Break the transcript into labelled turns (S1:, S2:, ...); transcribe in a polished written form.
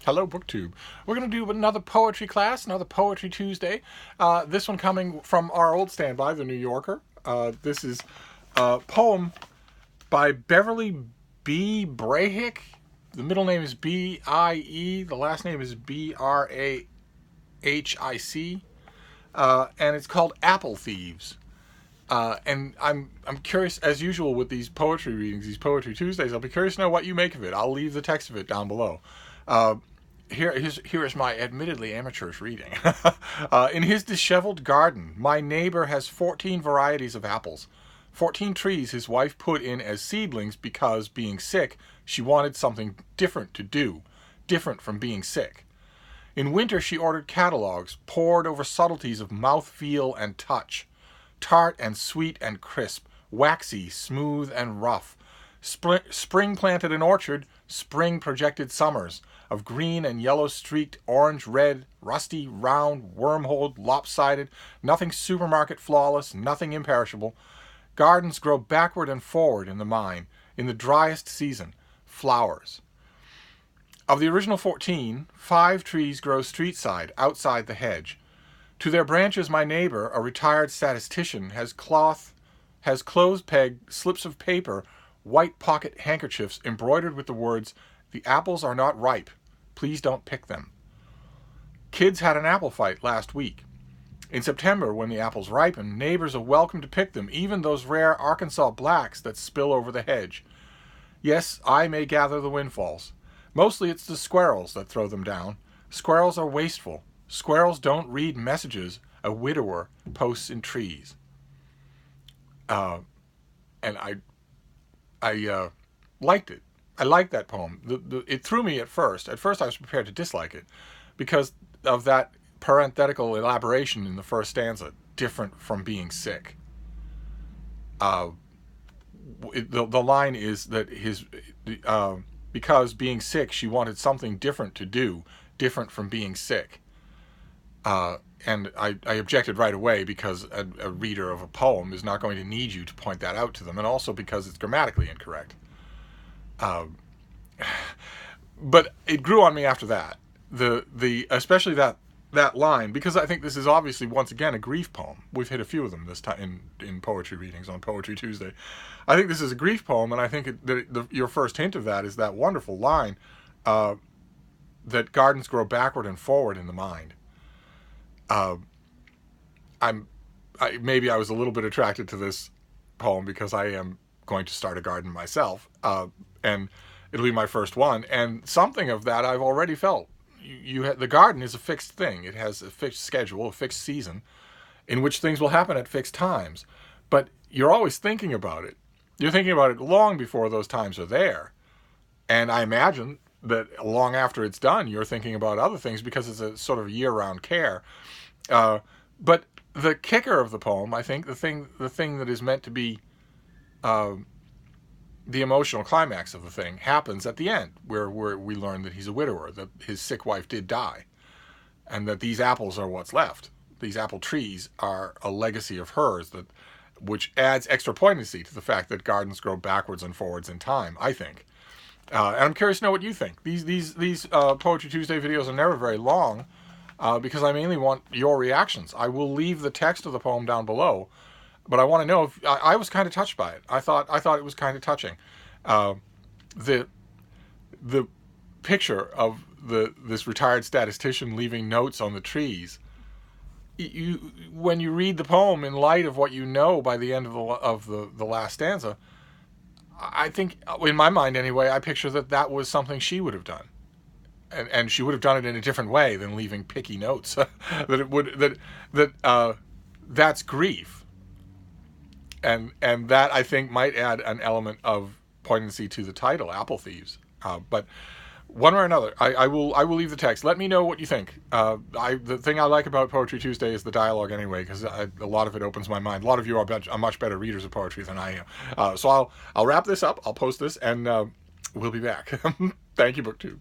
S1: Hello, BookTube. We're going to do another poetry class, another Poetry Tuesday. This one coming from our old standby, The New Yorker. This is a poem by Beverley B. Brahic. The middle name is B-I-E. The last name is B-R-A-H-I-C. And it's called Apple Thieves. And I'm curious, as usual with these poetry readings, these Poetry Tuesdays, I'll be curious to know what you make of it. I'll leave the text of it down below. Here is my admittedly amateurish reading. In his dishevelled garden, my neighbor has 14 varieties of apples. 14 trees his wife put in as seedlings because, being sick, she wanted something different to do, different from being sick. In winter she ordered catalogues, pored over subtleties of mouthfeel and touch. Tart and sweet and crisp, waxy, smooth and rough. Spring planted an orchard, spring projected summers, of green and yellow streaked, orange, red, rusty, round, wormholed, lopsided, nothing supermarket flawless, nothing imperishable. Gardens grow backward and forward in the mind, in the driest season, flowers. Of the original 14, 5 trees grow streetside, outside the hedge. To their branches my neighbor, a retired statistician, has clothes-pegged slips of paper, white pocket handkerchiefs embroidered with the words, "The apples are not ripe. Please don't pick them." Kids had an apple fight last week. In September, when the apples ripen, neighbors are welcome to pick them, even those rare Arkansas blacks that spill over the hedge. Yes, I may gather the windfalls. Mostly it's the squirrels that throw them down. Squirrels are wasteful. Squirrels don't read messages a widower posts in trees. And I liked it. I liked that poem. It threw me at first. At first I was prepared to dislike it because of that parenthetical elaboration in the first stanza, different from being sick. The line is that because being sick, she wanted something different to do, different from being sick. And I objected right away because a reader of a poem is not going to need you to point that out to them, and also because it's grammatically incorrect. But it grew on me after that. Especially that line, because I think this is obviously once again a grief poem. We've hit a few of them this time in poetry readings on Poetry Tuesday. I think this is a grief poem, and I think your first hint of that is that wonderful line that gardens grow backward and forward in the mind. Maybe I was a little bit attracted to this poem because I am going to start a garden myself, and it'll be my first one. And something of that I've already felt. The garden is a fixed thing. It has a fixed schedule, a fixed season, in which things will happen at fixed times. But you're always thinking about it. You're thinking about it long before those times are there. And I imagine that long after it's done, you're thinking about other things because it's a sort of year-round care. But the kicker of the poem, I think, the thing that is meant to be the emotional climax of the thing, happens at the end, where we learn that he's a widower, that his sick wife did die, and that these apples are what's left. These apple trees are a legacy of hers, which adds extra poignancy to the fact that gardens grow backwards and forwards in time, I think. And I'm curious to know what you think. These Poetry Tuesday videos are never very long, because I mainly want your reactions. I will leave the text of the poem down below, but I want to know if I was kind of touched by it. I thought it was kind of touching. The picture of this retired statistician leaving notes on the trees. When you read the poem in light of what you know by the end of the last stanza, I think, in my mind anyway, I picture that was something she would have done. And she would have done it in a different way than leaving picky notes. That's grief. And that, I think, might add an element of poignancy to the title, Apple Thieves. But one way or another, I will leave the text. Let me know what you think. The thing I like about Poetry Tuesday is the dialogue anyway, because a lot of it opens my mind. A lot of you are much better readers of poetry than I am. So I'll wrap this up. I'll post this, and we'll be back. Thank you, BookTube.